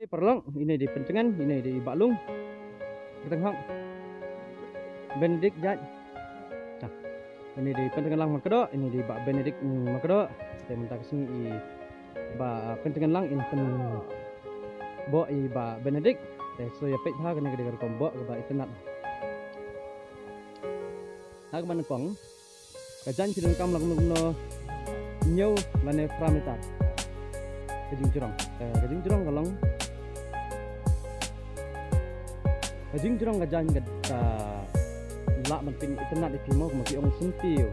perlong ini di pencengan, ini di Baklung. Ketengok Benedict Jaj. Nah, ini di pencengan lang makedok, ini di Bak Benedict makedok. Saya minta kesini i ba pencengan lang in pen bo i Bak Benedict. So ya pek ha kena kedegar kombok ke ba internet. Ha ke mana pong? Kajan sidang kam lang no nyo lane pramita. Kajing jurang kalong. Kajing jurang kajan ka la man pin internet di pimo maki ong sentiu.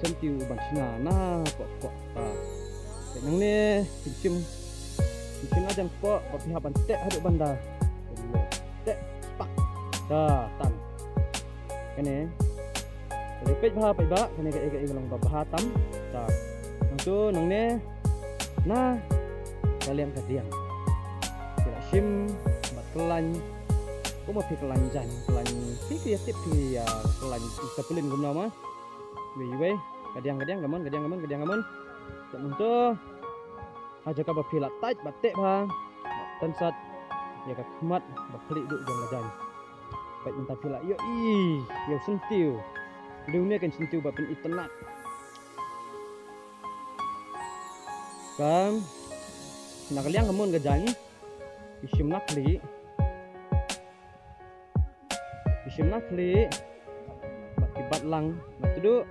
Sentiu ban sina na kok nang ne pinjim aja kok pihak bantek haduk banda tek pak dah tan kene lepet bah kene ke lang bahatam dah nang tu nang ne nah kalian kadiang kira sim bat kelan ko ma pi kelan jan kelan pi kreatif pi ya kelan sapulin gumna mah we kadiang gamon tak untuk aja ka bapila tait batek bang tensat ya ka kemat baklik duk jang lajan baik minta pila yo sentiu dunia kan sentiu bapin internet kan nak liang kemun gajan isim nakli bat lang batuduk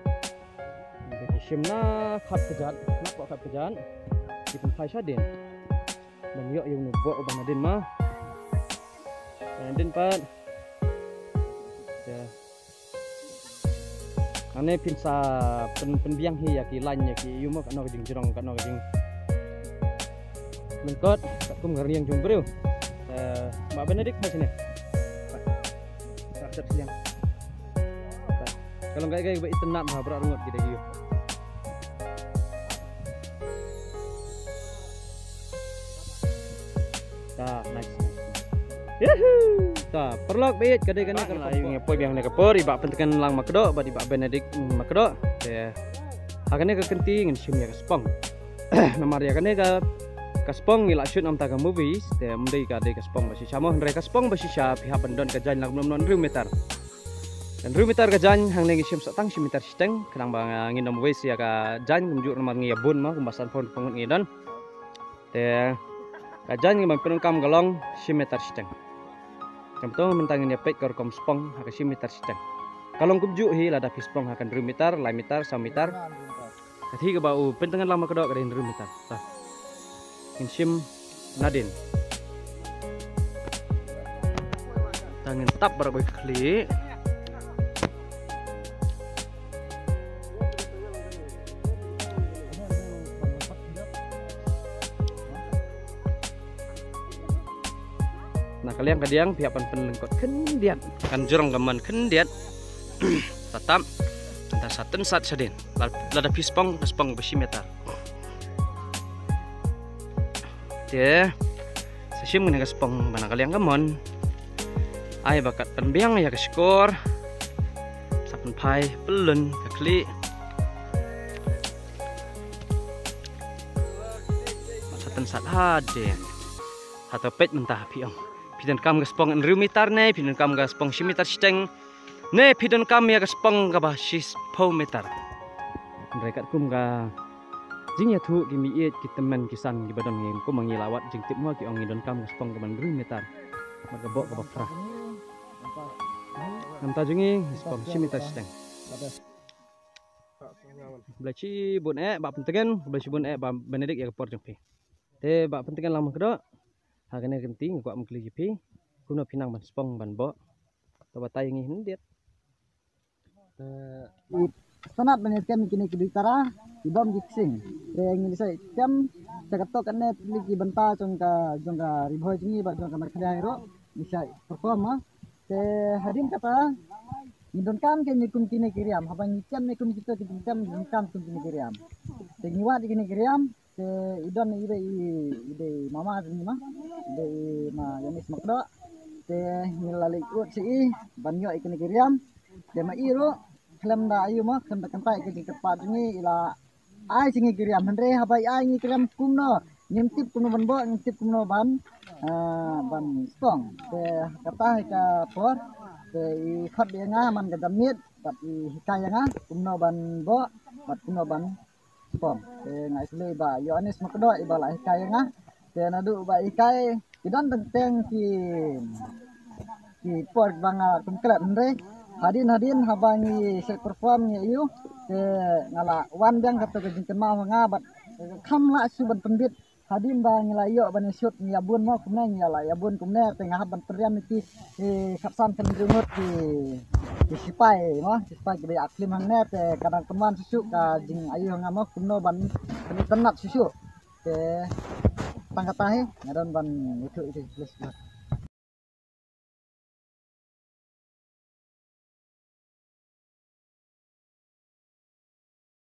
isim na khap kejat nak kok khap kejat di penpai sadin dan yuk yang nubuat ubah nadin mah nadin pat ya ane pinsa penbiang hi ya ki lain ya ki yumo kano kejing jerong kano kejing lengkot kum ngarni yang jumbreu Mbak Benedict di sini tak siang kalau enggak kayak internet mah berat rungut gitu yuk. Nice. Yahoo! Ta, perlok beit kadang-kadang kan ayu ngepoi biang nek kepor ibak pentekan lang makedok badi Bak Benedict makedok. Ya. Hakane ke kenti ngin sim ya kespong. Nomor ya kane ka kaspong ngila shoot am taga movies te mendai ka de kaspong basi samo ndre kaspong basi sya pihak pendon ka jan lang non rumeter. Dan rumeter ka jan hang nengi sim satang simeter steng kadang bang nginom wis ya ka jan kunjuk nomor ngiyabun mah kumbasan phone pengun ngidon. Te kajan yang penungkam galong simeter steng. Yang betul mentangin ya pek korkom spong hak simeter steng. Kalong kubju hi lada pispong akan rumeter, laimeter, sameter. Kathi ke bau pentengan lama kedok kadin rumeter. Tah. Insim nadin. Tangin tap berbaik klik. Nah kalian kadiang pihak penlengkot kendiat kan jurang gaman kendiat tetap antar saten sat sadin lada pispong besi meter ya sesim dengan spong mana kalian gamon ay bakat penbiang ya ke skor sapen pai pelun kekli saten sat hade atau pet mentah piong pidan kam gaspong rumitar ne pidan kam gaspong simeter steng ne pidan kam ya gaspong ga basis pau meter mereka kum ga jingya thu ki miet ki teman kisan ki badan ngim ko mangilawat jing tip mo ki ong idon kam gaspong ga rumitar maga bok ga bafra namta jungi gaspong simeter steng blachi bun bak pentengan blachi bun Bak Benedict ya por jengpi te bak pentengan lama kedok hakane genting kuat mengkli jipi kuno pinang ban spong ban bo toba tayangi hindiat sanat banyak kan kini kuditara ibam giksing yang ini saya jam sakato kan lagi benta jongka riboy jingi bak jongka merkada hero bisa performa te hadim kata ngidon kam ke nikum kini kiriam haban nyicam nikum kita nyicam kum kini kiriam te ngiwa di kini kiriam ke idon ide mama ni mah ide ma yanis makdo te ngilali ut si banyo ikini kiriam de ma iro film da ayu mah kan kantai ke tepat ni ila ai singi kiriam hendre habai ai ni kiriam kumno ngintip kuno ban bo ngintip kuno ban ban stong te kata ka por te I khat dia nga man ka damit bat I hikaya nga kuno ban bo bat kuno ban stong te ngai sule ba Yohanes makdo iba la hikaya nga te nadu ba ikai kidan tenteng ki por banga tungkrat ndre hadin habangi set perform ni yu te ngala wan dang kata ke jingken ma nga bat kham la suban pendit hadin ba ngila yo ban shoot ni abun mo kumne ngala abun kumne te ngah ban perian ki kapsan kan jumut ki sipai mo sipai ki aklim hangne te kadang teman susu ka jing ayu ngamo kumno ban tenat susu te tangkatahe ngadan ban itu plus